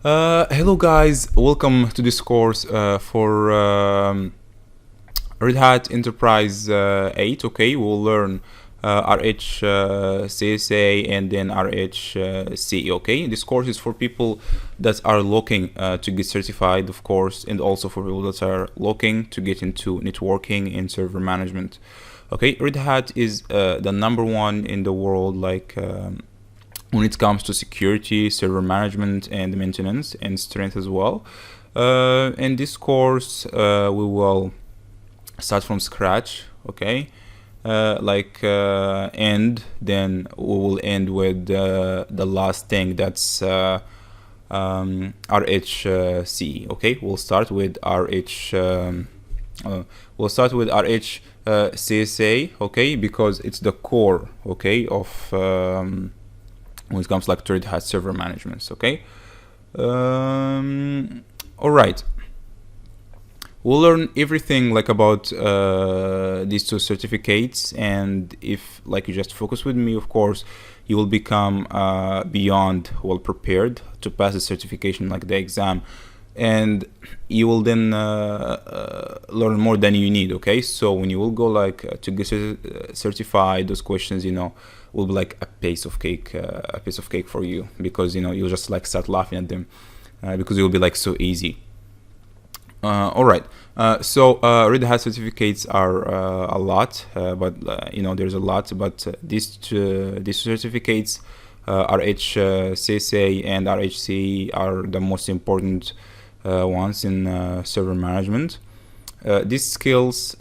Hello guys, welcome to this course for Red Hat Enterprise 8. Okay, we'll learn RHCSA and then RHCE. Okay, this course is for people that are looking to get certified, of course, and also for people that are looking to get into networking and server management. Okay, Red Hat is the #1 in the world, like when it comes to security, server management, and maintenance, and strength as well. In this course, we will start from scratch, okay? And then we will end with the last thing, that's RHCE. Okay, we'll start with RHCSA, okay, because it's the core, okay, of when it comes like to Red Hat server management. Okay, all right, we'll learn everything like about these two certificates, and if like you just focus with me, of course you will become beyond well prepared to pass the certification, like the exam, and you will then learn more than you need. Okay, so when you will go like to get certified, those questions, will be like a piece of cake for you, because you'll just like start laughing at them because it will be like so easy. All right, so Red Hat certificates are a lot, but there's a lot, but these certificates, RHCSA and RHCE, are the most important ones in server management. These skills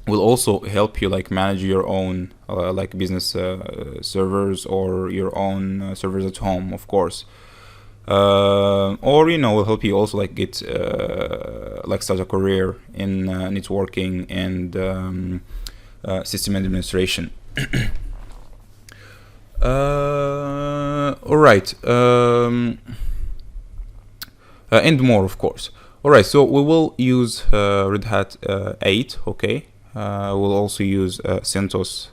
will also help you like manage your own like business servers, or your own servers at home, of course, or will help you also like get like start a career in networking and system administration. All right, and more, of course. All right, so we will use Red Hat 8. Okay, we'll also use CentOS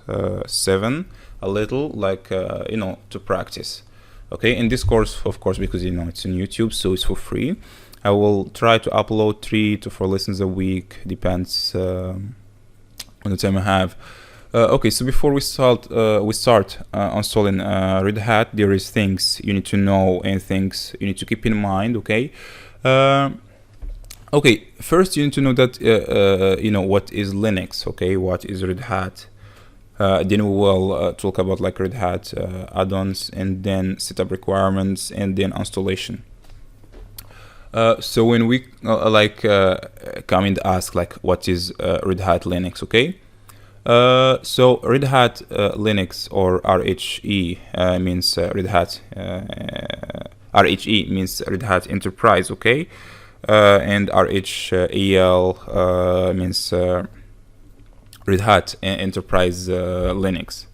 7 a little, like to practice. Okay, in this course, of course, because it's on YouTube, so it's for free. I will try to upload 3 to 4 lessons a week, depends on the time I have. Okay, so before we start installing Red Hat, there is things you need to know and things you need to keep in mind. Okay. Okay, first you need to know that what is Linux. Okay, what is Red Hat. Then we will talk about like Red Hat add-ons, and then setup requirements, and then installation. So when we come and ask like what is Red Hat Linux, okay? So Red Hat Linux, or RHE, means Red Hat. RHE means Red Hat Enterprise, okay? And RHEL means Red Hat Enterprise Linux.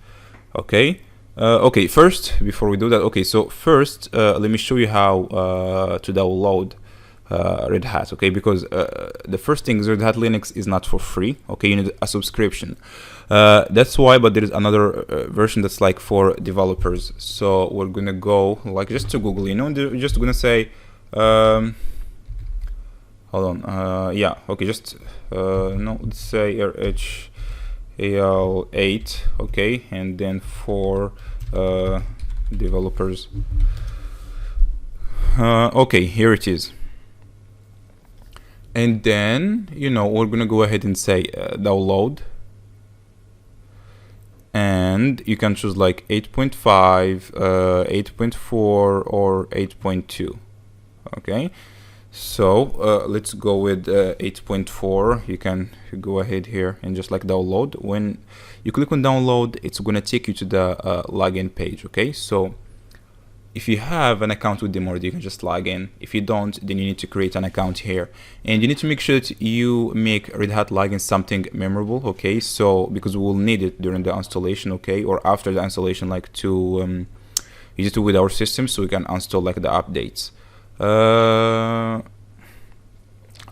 Okay. Okay. First, before we do that, okay. So first, let me show you how to download Red Hat. Okay, because the first thing is Red Hat Linux is not for free. Okay, you need a subscription. That's why. But there is another version that's like for developers. So we're gonna go like just to Google. They're just gonna say. Hold on. Yeah. Okay. Just no. Let's say RHCSA 8. Okay, and then for developers. Okay. Here it is. And then we're gonna go ahead and say download, and you can choose like 8.5, 8.4, or 8.2. Okay. So let's go with 8.4. You can go ahead here and just like download. When you click on download, it's gonna take you to the login page. Okay, so if you have an account with them already, you can just log in. If you don't, then you need to create an account here, and you need to make sure that you make Red Hat login something memorable. Okay, so because we will need it during the installation, okay, or after the installation, like to use it with our system, so we can install like the updates.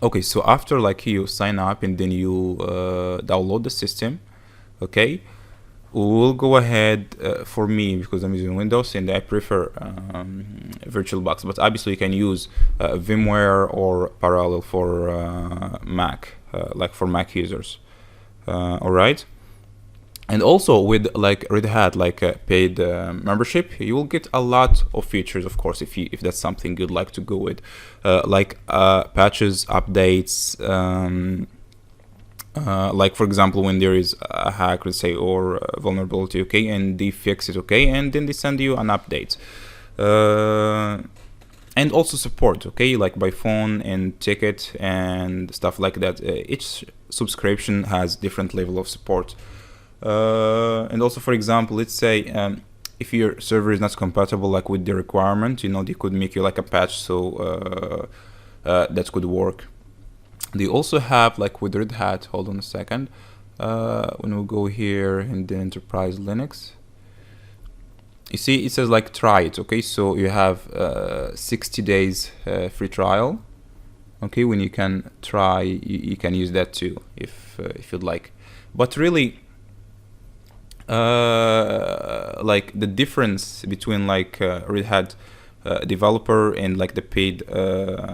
Okay, so after like you sign up and then you download the system, okay, we'll go ahead for me, because I'm using Windows and I prefer VirtualBox, but obviously you can use VMware or Parallel for Mac, like for Mac users. All right. And also with like Red Hat, like paid membership, you will get a lot of features, of course, if that's something you'd like to go with, like patches, updates. Like for example, when there is a hack, let's say, or a vulnerability, okay, and they fix it, okay, and then they send you an update, and also support, okay, like by phone and ticket and stuff like that. Each subscription has different level of support, and also, for example, let's say if your server is not compatible like with the requirement, you know, they could make you like a patch, so that could work. They also have, like with Red Hat, hold on a second, when we go here in the Enterprise Linux, you see it says like try it, okay, so you have 60 days free trial, okay, when you can try, you can use that too if you'd like. But really, like the difference between like Red Hat developer and like the paid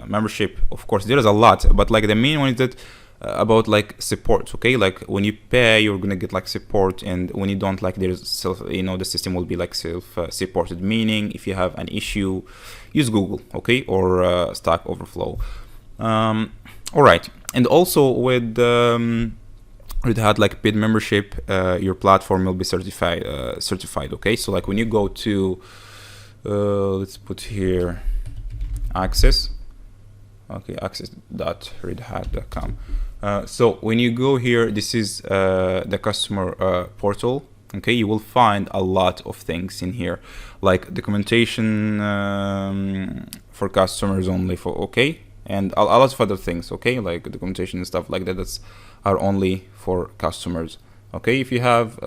membership, of course there is a lot, but like the main one is that about like support, okay, like when you pay you're gonna get like support, and when you don't, like there's self, you know, the system will be like self supported, meaning if you have an issue, use Google, okay, or Stack Overflow. All right. And also with Red Hat like paid membership, your platform will be certified, okay, so like when you go to let's put here access, okay, access.redhat.com. So when you go here, this is the customer portal, okay, you will find a lot of things in here, like documentation for customers only, for, okay, and a lot of other things, okay, like documentation and stuff like that, that's are only for customers, okay. If you have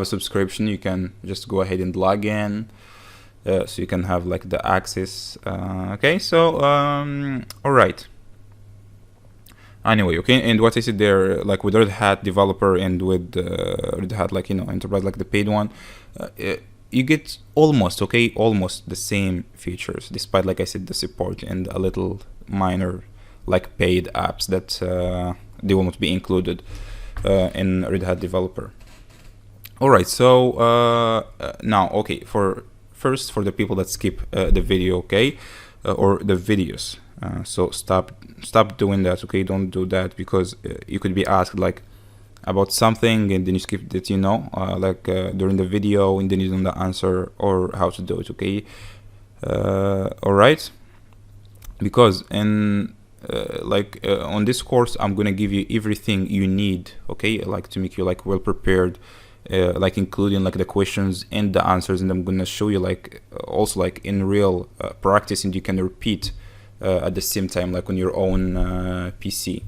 a subscription, you can just go ahead and log in, so you can have like the access, okay. So all right, anyway, okay, and what I said there, like with Red Hat developer and with Red Hat, like, you know, enterprise, like the paid one, you get almost, okay, almost the same features, despite, like I said, the support and a little minor like paid apps that they will not be included in Red Hat developer. All right, so now, okay, for the people that skip the video, okay, or the videos, so stop doing that, okay, don't do that, because you could be asked like about something and then you skip it, you know, like during the video, and then you don't know the answer or how to do it, okay. All right, because in on this course I'm gonna give you everything you need, okay, like to make you like well prepared, like including like the questions and the answers, and I'm gonna show you like also like in real practice, and you can repeat at the same time, like on your own PC,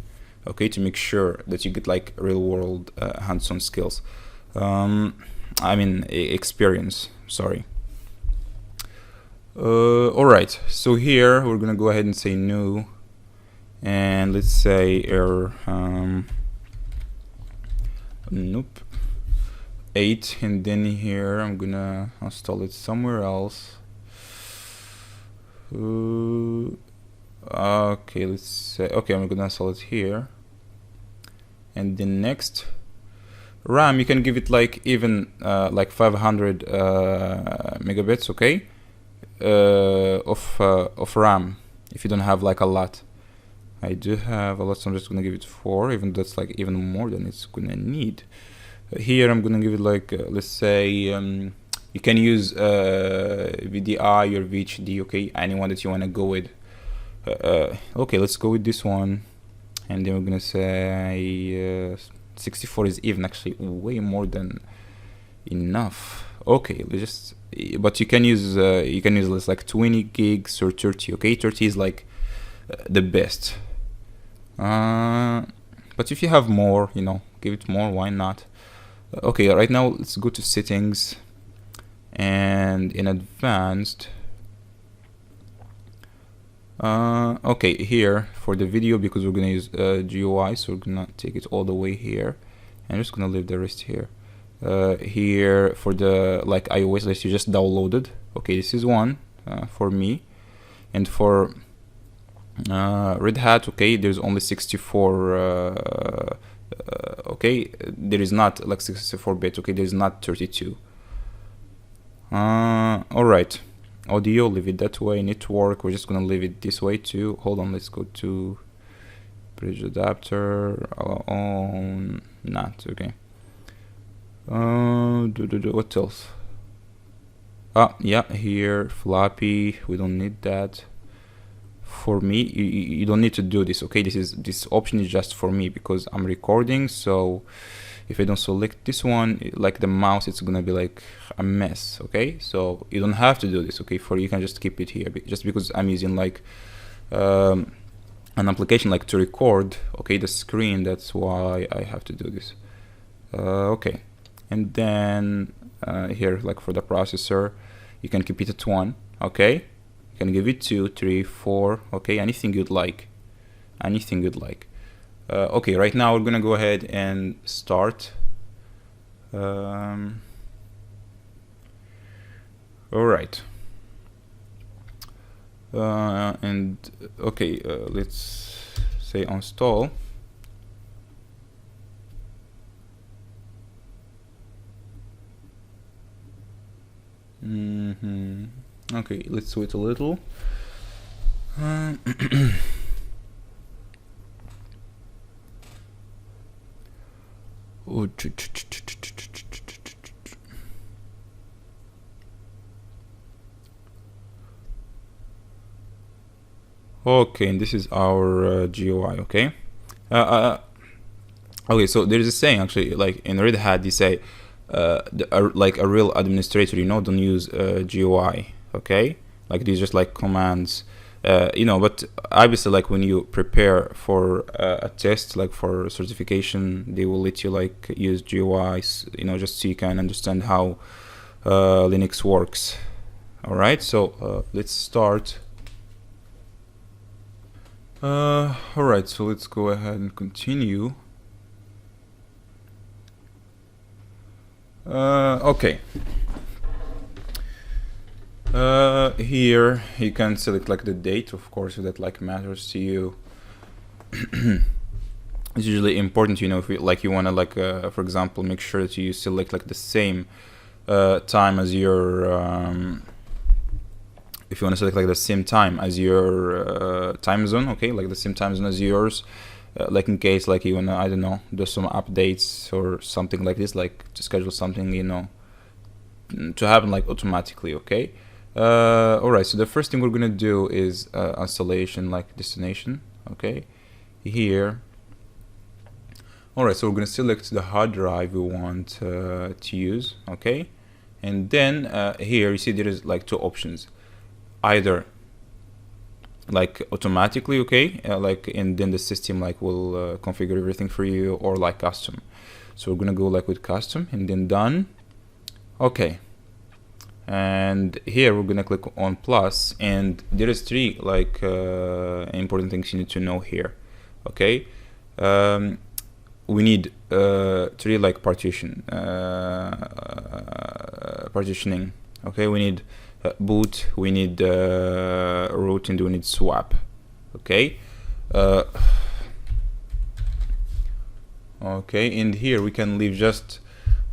okay, to make sure that you get like real world hands-on skills, I mean experience, sorry. All right, so here we're gonna go ahead and say new, and let's say error nope 8, and then here I'm gonna install it somewhere else. Okay, let's say, okay, I'm gonna install it here, and then next RAM, you can give it like even like 500 megabits, okay, of RAM if you don't have like a lot. I do have a lot, so I'm just gonna give it 4, even though that's like even more than it's gonna need. Here I'm gonna give it like let's say you can use VDI or VHD, okay, anyone that you wanna go with. Okay, let's go with this one, and then we're gonna say 64 is even actually way more than enough. Okay, let's just, but you can use less, like 20 gigs or 30, okay. 30 is like the best, but if you have more, you know, give it more, why not. Okay, right now let's go to settings, and in advanced, okay, here for the video, because we're gonna use GUI, so we're gonna take it all the way here, I'm just gonna leave the rest here. Here for the like iOS list you just downloaded. Okay, this is one for me, and for Red Hat, okay, there's only 64. Okay, there is not like 64-bit. Okay, there's not 32. All right, audio, leave it that way. Network, we're just gonna leave it this way too. Hold on, let's go to bridge adapter on not okay. What else? Yeah, here floppy, we don't need that. For me, you don't need to do this, okay? This option is just for me because I'm recording. So if I don't select this one, like the mouse, it's gonna be like a mess, okay? So you don't have to do this, okay? You can just keep it here, just because I'm using like an application like to record, okay, the screen. That's why I have to do this. Okay, and then here, like for the processor, you can keep it at 1, okay? You can give it 2, 3, 4, okay, anything you'd like. Okay, right now we're gonna go ahead and start. All right. And okay, let's say install. Okay, let's wait a little. Okay, and this is our GUI. Okay. Okay, so there is a saying actually, like in Red Hat, they say like a real administrator, don't use GUI. Okay, like these just like commands, but obviously like when you prepare for a test, like for certification, they will let you like use GUIs, just so you can understand how Linux works. All right, so let's start. All right, so let's go ahead and continue. Okay. Here you can select like the date, of course, if that like matters to you. It's usually important, if you want to like, for example, make sure that you select like the same time as your. If you want to select like the same time as your time zone, okay, like the same time zone as yours. Like in case like you wanna, I don't know, do some updates or something like this, like to schedule something, to happen like automatically, okay? All right, so the first thing we're gonna do is installation like destination, okay? Here. All right, so we're gonna select the hard drive we want to use, okay? And then here you see there is like two options, either like automatically, okay, and then the system like will configure everything for you, or like custom. So we're gonna go like with custom and then done. Okay, and here we're gonna click on plus, and there is 3 like important things you need to know here, okay? We need 3 like partitioning, okay? We need boot, we need root, and we need swap, okay? Okay, and here we can leave just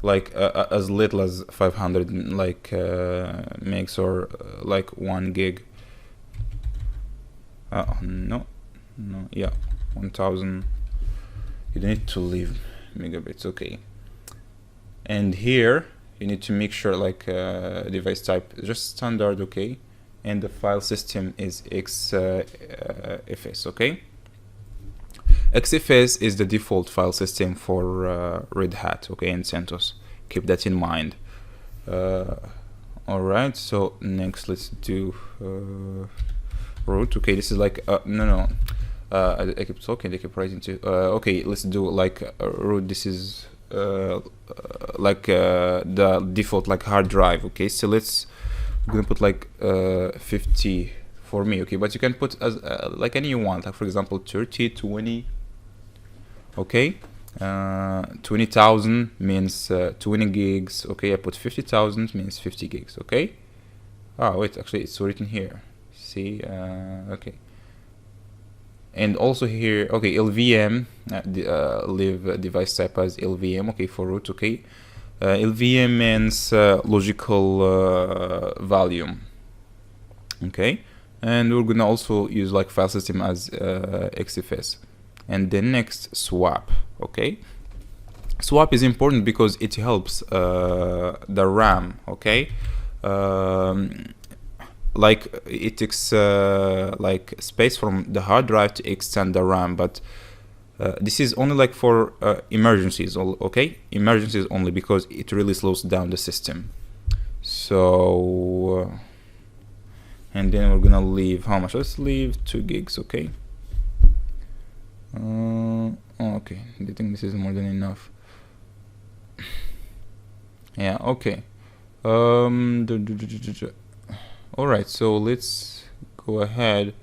like as little as 500 like megs, or like 1 gig. No, yeah, 1000. You don't need to leave megabits, okay? And here you need to make sure like device type just standard, okay? And the file system is XFS, okay? XFS is the default file system for Red Hat, okay, and CentOS. Keep that in mind. All right, so next let's do root. Okay, this is like I keep talking, I keep writing too. Okay, let's do like root. This is like the default like hard drive, okay? So I'm gonna put like 50 for me, okay? But you can put as like any you want, like for example 30, 20, okay? 20,000 means 20 gigs. Okay, I put 50,000 means 50 gigs. Okay. Oh wait, actually it's written here. See, okay. And also here, okay, LVM, leave device type as LVM. Okay, for root. Okay, LVM means logical volume. Okay, and we're gonna also use like file system as XFS. And then next, swap. Okay, swap is important because it helps the RAM. Okay, like it takes like space from the hard drive to extend the RAM, but this is only like for emergencies. Okay, emergencies only, because it really slows down the system. So and then we're gonna leave how much? Let's leave 2 gigs. Okay. Okay, I think this is more than enough. Yeah. Okay. All right, so let's go ahead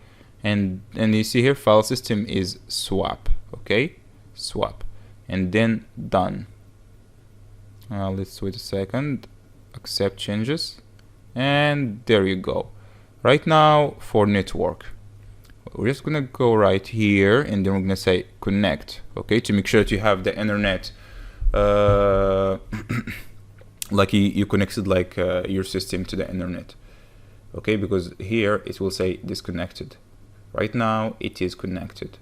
and you see here file system is swap. Okay, swap, and then done. Let's wait a second, accept changes, and there you go. Right now for network, we're just gonna go right here, and then we're gonna say connect. Okay, to make sure that you have the internet like you connected like your system to the internet. Okay, because here it will say disconnected. Right now it is connected.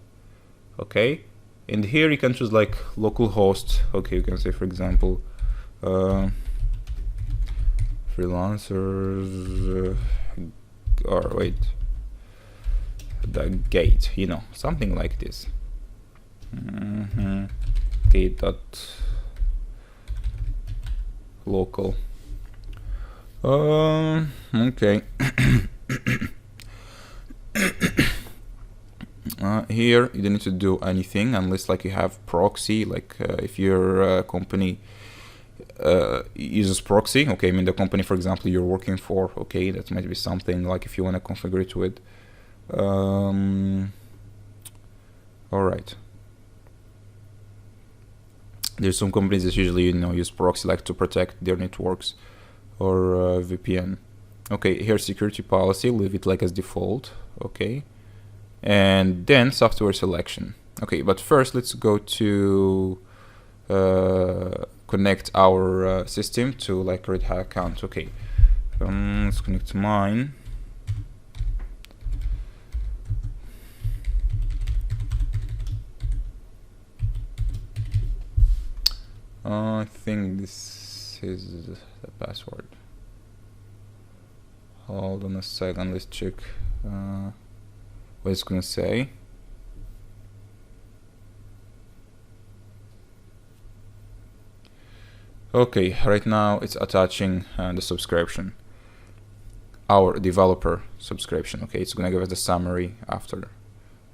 Okay, and here you can choose like localhost. Okay, you can say, for example, freelancers or wait, the gate, you know, something like this. Gate dot local. Okay. Here you don't need to do anything unless like you have proxy, like if your company uses proxy. Okay, I mean the company, for example, you're working for. Okay, that might be something like if you want to configure it with. All right. There's some companies that usually, you know, use proxy like to protect their networks, or VPN. Okay, here security policy, leave it like as default. Okay, and then software selection. Okay, but first let's go to connect our system to like Red Hat account. Okay, let's connect mine. I think this is the password. Hold on a second, let's check what it's gonna say. Okay, right now it's attaching the subscription, our developer subscription. Okay, it's gonna give us the summary after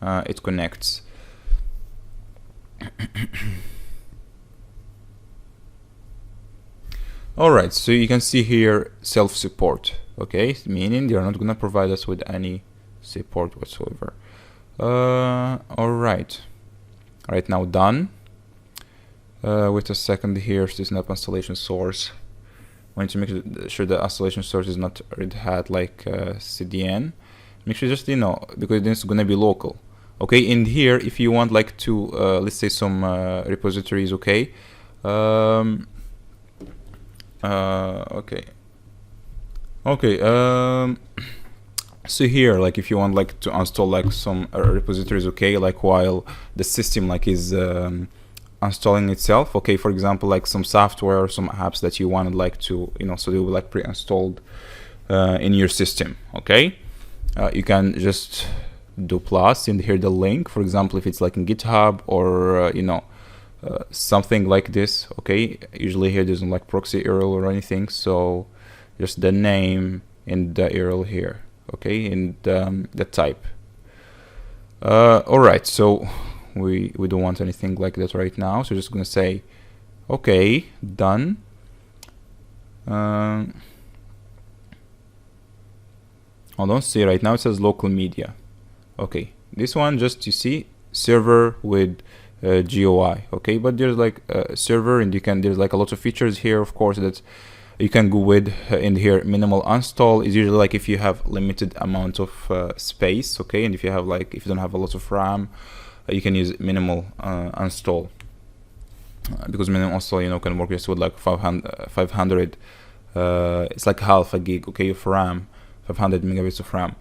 it connects. Alright, so you can see here self-support. Okay, meaning they're not gonna provide us with any support whatsoever. Alright, right now done. Wait a second, here to snap installation source. We need to make sure the installation source is not Red Hat like CDN. Make sure just, you know, because this is gonna be local. Okay, in here if you want like to let's say some repositories. Okay, so here like if you want like to install like some repositories, okay, like while the system like is installing itself. Okay, for example, like some software or some apps that you wanted like to, you know, so they will like pre-installed in your system. Okay, you can just do plus and here the link, for example, if it's like in GitHub or you know, something like this. Okay, usually here there's like proxy URL or anything, so just the name and the URL here. Okay, and the type. All right, so we don't want anything like that right now, so we're just gonna say okay, done. Hold on, see, right now it says local media. Okay, this one just, you see, server with GUI. Okay, but there's like a server, and there's like a lot of features here, of course, that you can go with in here. Minimal install is usually like if you have limited amount of space, okay, and if you don't have a lot of RAM, you can use minimal install, because minimal install, can work just with like 500 it's like half a gig, okay, of RAM, 500 megabytes of RAM.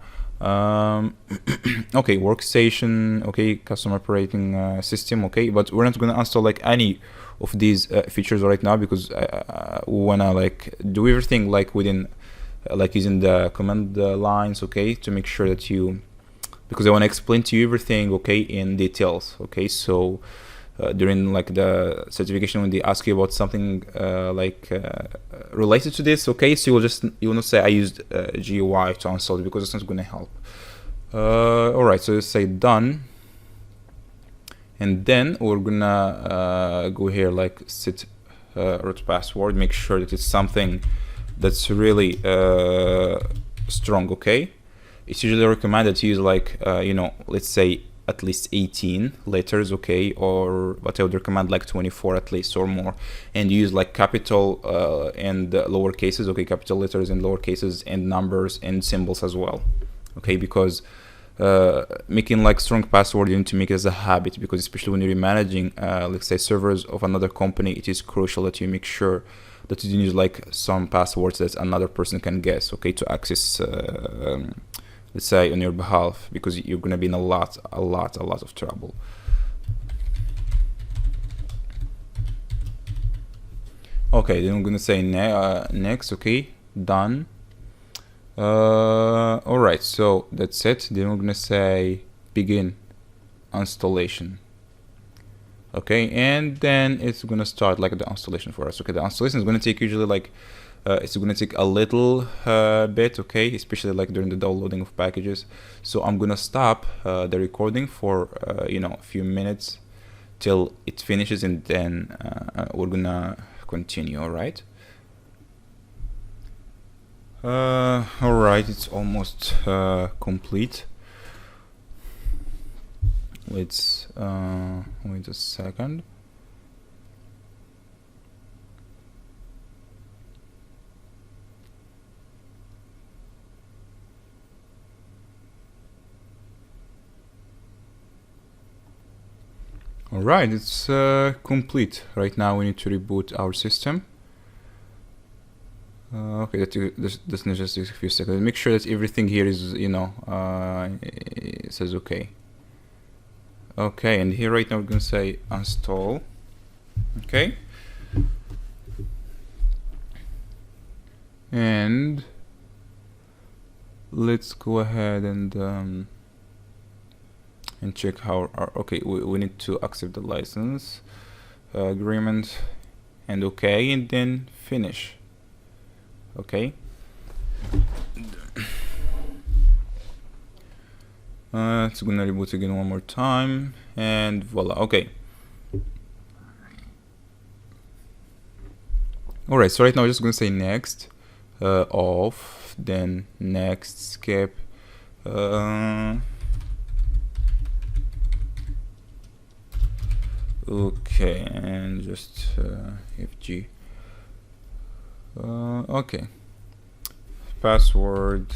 Okay, workstation, okay, custom operating system, okay, but we're not gonna install like any of these features right now, because we wanna like do everything like within like using the command lines, okay, to make sure that because I want to explain to you everything, okay, in details, okay. So during like the certification, when they ask you about something related to this, okay, so you will not say I used GUI to install it, because it's not going to help. All right, so let's say done, and then we're gonna go here like set root password, make sure that it's something that's really strong, okay. It's usually recommended to use like let's say at least 18 letters, okay, or what I would recommend like 24 at least or more, and use like capital and lower cases, okay, capital letters and lower cases, and numbers and symbols as well, okay, because making like strong password, you need to make it as a habit, because especially when you're managing let's say servers of another company, it is crucial that you make sure that you use like some passwords that another person can guess, okay, to access let's say on your behalf, because you're gonna be in a lot of trouble. Okay, then I'm gonna say next, okay, done. All right, so that's it. Then we're gonna say begin installation. Okay, and then it's gonna start like the installation for us. Okay, the installation is gonna take usually like it's going to take a little bit, okay, especially like during the downloading of packages. So I'm going to stop the recording for a few minutes till it finishes, and then we're going to continue. All right. All right, it's almost complete. Let's wait a second. Alright, it's complete. Right now we need to reboot our system. Okay, this just takes a few seconds. Make sure that everything here is, it says okay. Okay, and here right now we're going to say install. Okay. And let's go ahead and check how okay, we need to accept the license agreement, and okay, and then finish. Okay, it's gonna reboot again one more time, and voila. Okay, all right, so right now I'm just gonna say next, off, then next, skip, okay, and just FG. Okay, password.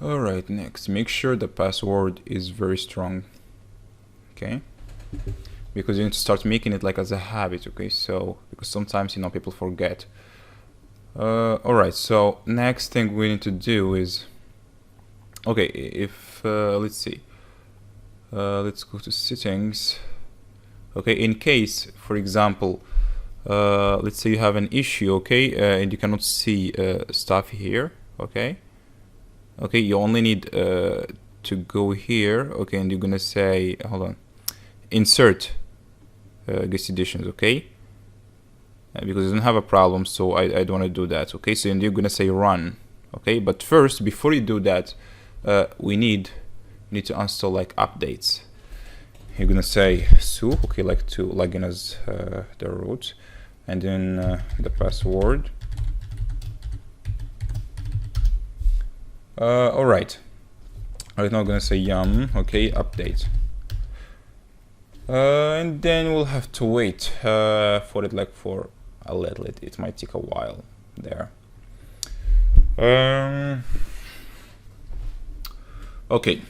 All right, next, make sure the password is very strong. Okay, because you need to start making it like as a habit. Okay, so because sometimes people forget. All right, so next thing we need to do is, okay, if let's see, let's go to settings. Okay, in case, for example, let's say you have an issue, okay, and you cannot see stuff here, okay, you only need to go here, okay, and you're gonna say, hold on, insert guest editions, okay, because it doesn't have a problem, so I don't want to do that, okay, so you're gonna say run, okay, but first, before you do that, we need to install like updates. You're gonna say su, okay, like to log in as the root, and then the password, All right. Right now I'm gonna say yum. Okay, update. And then we'll have to wait for it, like for a little. It might take a while there. Okay.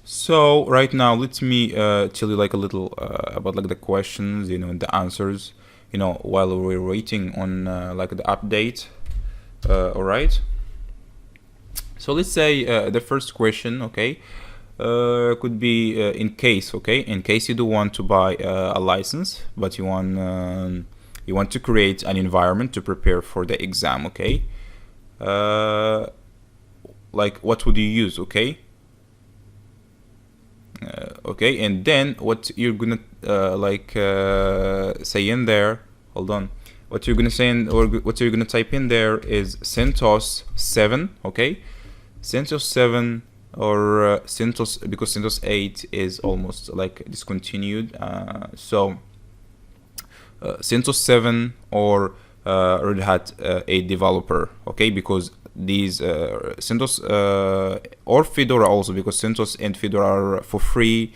So right now, let me tell you like a little about like the questions, you know, and the answers, you know, while we're waiting on like the update. All right. So let's say the first question, okay, could be in case you do want to buy a license, but you want to create an environment to prepare for the exam, okay. Like what would you use, okay? Okay, and then what you're gonna say in there, hold on, what you're gonna say in, or what you're gonna type in there is CentOS 7, okay, CentOS 7 or CentOS, because CentOS 8 is almost like discontinued, so CentOS 7 or Red Hat 8 developer, okay, because these CentOS or Fedora also, because CentOS and Fedora are for free,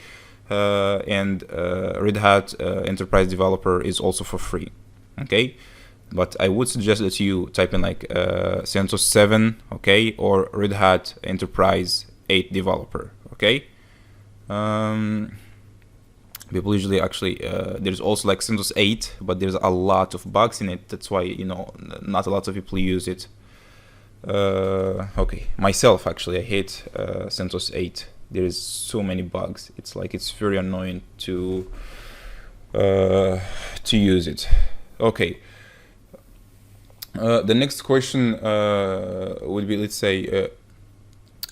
and Red Hat Enterprise Developer is also for free, okay. But I would suggest that you type in like CentOS 7, okay, or Red Hat Enterprise 8 Developer, okay. People usually actually there's also like CentOS 8, but there's a lot of bugs in it. That's why, you know, not a lot of people use it. Okay, myself actually, I hate CentOS 8. There is so many bugs. It's like it's very annoying to use it. Okay. The next question would be, let's say,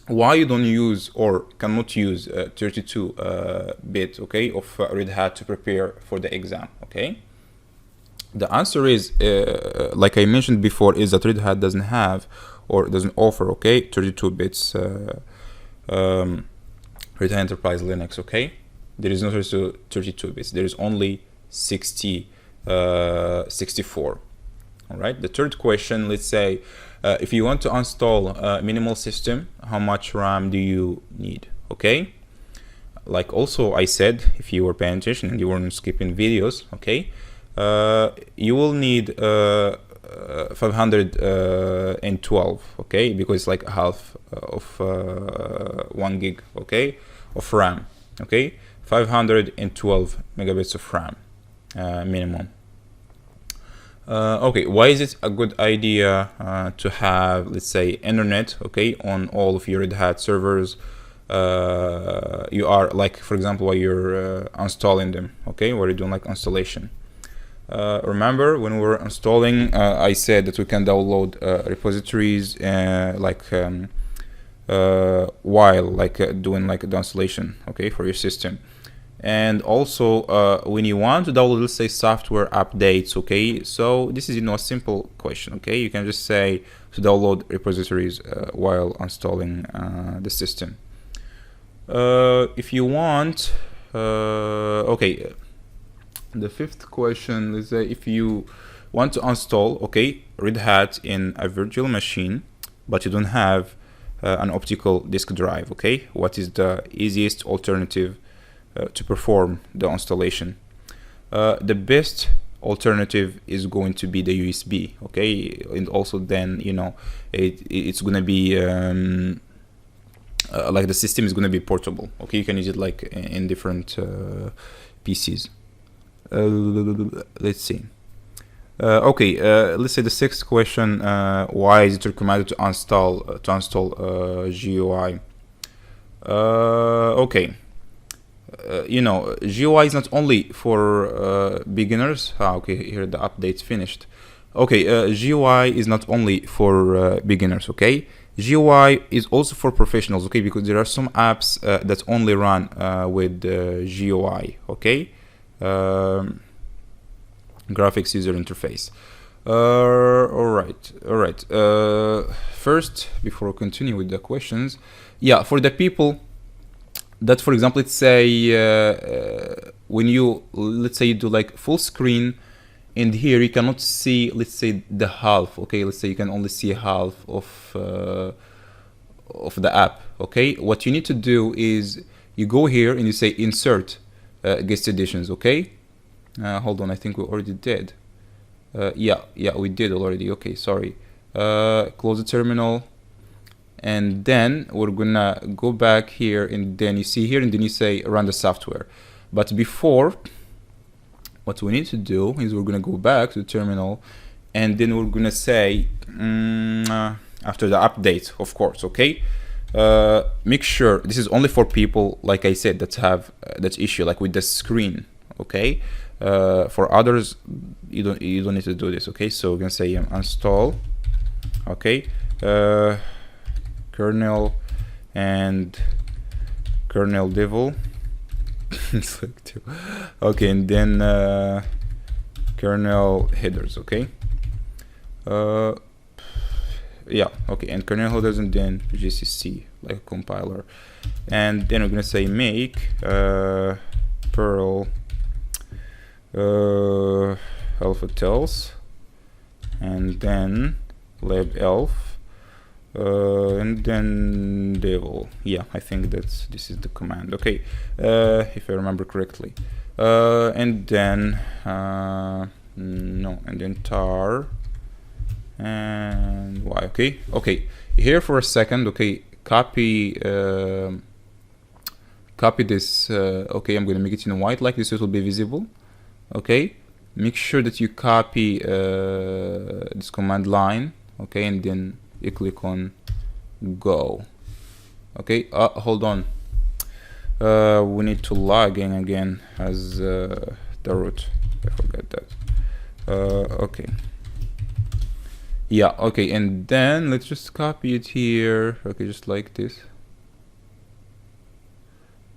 why you don't use or cannot use 32-bit, okay, of Red Hat to prepare for the exam, okay? The answer is, like I mentioned before, is that Red Hat doesn't have or doesn't offer, okay, 32 bits Red Hat Enterprise Linux, okay? There is no 32 bits. There is only 64. All right. The third question, let's say, if you want to install a minimal system, how much RAM do you need? Okay. Like also I said, if you were paying attention and you weren't skipping videos, okay, you will need 512, okay, because it's like half of 1 gig, okay, of RAM, okay, 512 megabits of RAM minimum. Okay, why is it a good idea to have, let's say, internet, okay, on all of your Red Hat servers? You are like, for example, while you're installing them, okay, while you're doing like installation. Remember when we were installing, I said that we can download repositories while like doing like the installation, okay, for your system. And also when you want to download, let's say, software updates, okay, so this is, you know, a simple question, okay, you can just say to download repositories while installing the system. If you want, okay, the fifth question is if you want to install, okay, Red Hat in a virtual machine, but you don't have an optical disk drive, okay, what is the easiest alternative to perform the installation? The best alternative is going to be the USB, okay, and also then, you know, it's gonna be like the system is gonna be portable, okay, you can use it like in different PCs. Let's see. Okay, let's say the sixth question, why is it recommended to install GUI? Okay. You know, GUI is not only for beginners. Okay, here the update's finished. Okay, GUI is not only for beginners, okay? GUI is also for professionals, okay? Because there are some apps that only run with GUI, okay? Graphics user interface. All right. First, before we continue with the questions, yeah, for the people that, for example, let's say when you, let's say you do like full screen, and here you cannot see, let's say, the half, okay, let's say you can only see half of of the app. Okay, what you need to do is you go here and you say insert guest editions. Okay, hold on, I think we already did. Yeah, we did already. Okay, sorry. Close the terminal, and then we're gonna go back here, and then you see here, and then you say run the software. But before, what we need to do is we're gonna go back to the terminal, and then we're gonna say after the update, of course. Okay, make sure this is only for people, like I said, that have that issue, like with the screen. Okay, for others, you don't need to do this. Okay, so we're gonna say install. Okay, kernel and kernel devil. It's like two. Okay, and then kernel headers. Okay, yeah, okay, and kernel headers, and then GCC, like a compiler, and then we're gonna say make Perl alpha-tels, and then lab elf, and then devil. Yeah, I think this is the command. Okay, if I remember correctly, and then no, and then tar and y. Okay, here for a second. Okay, copy this. Okay, I'm gonna make it in white like this so it will be visible. Okay, make sure that you copy this command line. Okay, and then you click on go. Okay, hold on, we need to log in again as the root. I forgot that. Okay, yeah, okay, and then let's just copy it here. Okay, just like this.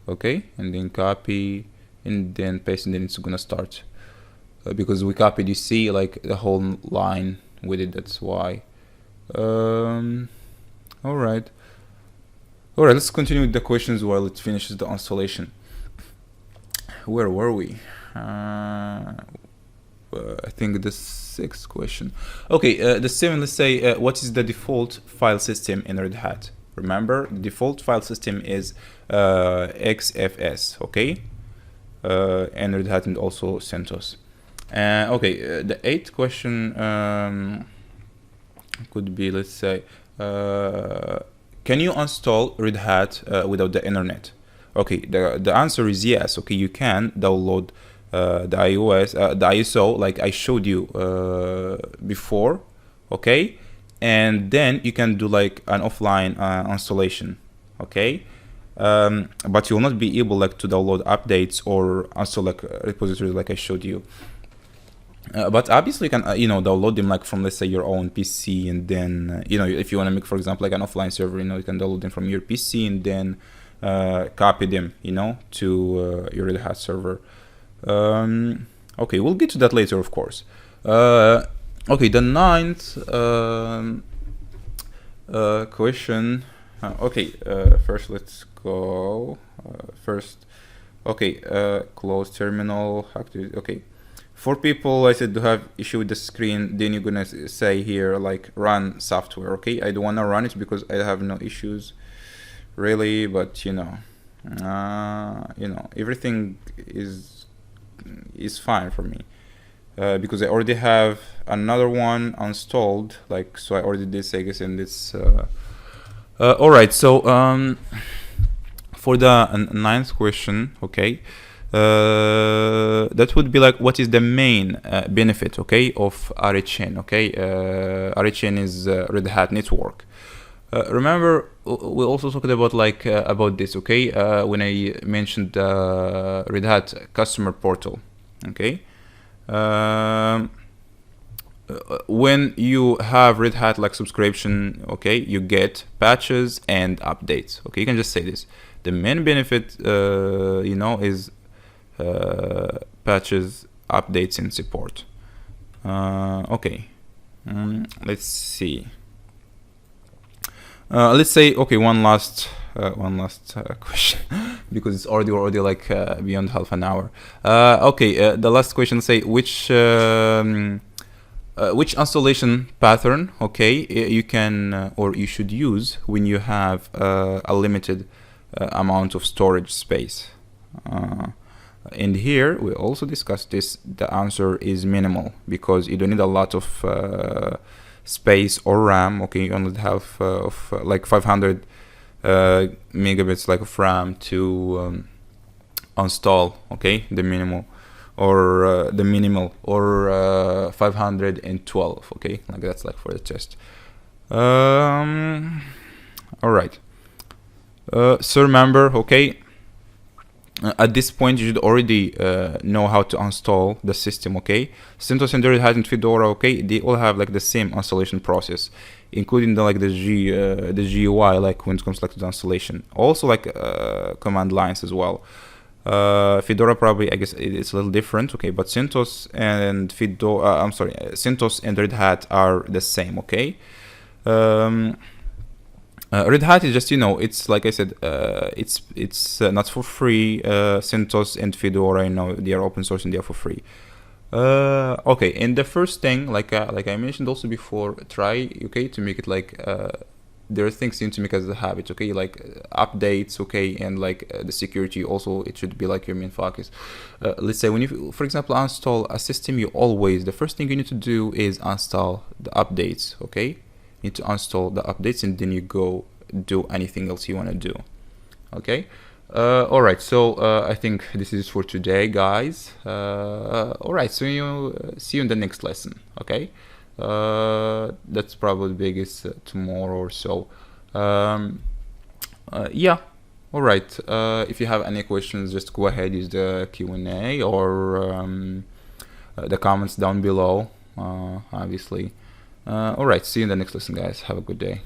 Okay, and then copy, and then paste, and then it's gonna start because we copied, you see, like the whole line with it. That's why. All right, let's continue with the questions while it finishes the installation. Where were we? I think the 6th question. Okay, the 7th, let's say what is the default file system in Red Hat? Remember, the default file system is XFS. Okay, and Red Hat and also CentOS. Okay, the 8th question could be, let's say, can you install Red Hat without the internet? Okay, the answer is yes. Okay, you can download the ISO like I showed you before. Okay, and then you can do like an offline installation. Okay, but you will not be able like to download updates or install like repositories like I showed you. But obviously you can download them like from, let's say, your own PC, and then if you want to make, for example, like an offline server, you can download them from your PC and then copy them to your Red Hat server. Okay, we'll get to that later, of course. Okay, the 9th question. Okay, first let's go first. Okay, close terminal. Okay, for people I said to have issue with the screen, then you're gonna say here like run software. Okay, I don't wanna run it because I have no issues really, but everything is fine for me because I already have another one installed, like, so I already did, I guess, in this. All right, so for the 9th question, okay, that would be like, what is the main benefit, okay, of RHCE? Okay, RHCE is Red Hat network. Remember, we also talked about about this, okay, when I mentioned Red Hat customer portal. Okay, when you have Red Hat like subscription, okay, you get patches and updates. Okay, you can just say this. The main benefit, is patches, updates, and support. Okay, let's see. Let's say, okay, one last question because it's already like beyond half an hour. Okay, the last question, say which which installation pattern, okay, you can or you should use when you have a limited amount of storage space. And here we also discussed this. The answer is minimal, because you don't need a lot of space or RAM. Okay, you only have like 500 megabits like of RAM to install, okay, the minimal or 512, okay, like that's like for the test. All right. So remember, okay, at this point you should already know how to install the system, okay. CentOS and Red Hat and Fedora, okay, they all have like the same installation process, including the GUI, like when it comes like to the installation, also like command lines as well. Fedora probably, I guess it's a little different, okay, but CentOS and CentOS and Red Hat are the same, okay. Red Hat is just, it's like I said, it's not for free. CentOS and Fedora, they are open source and they are for free. Okay, and the first thing, like I mentioned also before, try, okay, to make it like there are things you need to make as a habit, okay, like updates, okay, and like the security also, it should be like your main focus. Let's say when you, for example, install a system, the first thing you need to do is install the updates, okay. You need to install the updates and then you go do anything else you want to do, okay. All right, so I think this is for today, guys. All right, so see you in the next lesson, okay. That's probably the biggest tomorrow or so. Yeah, all right. If you have any questions, just go ahead, use the Q&A or the comments down below, obviously. All right, see you in the next lesson, guys. Have a good day.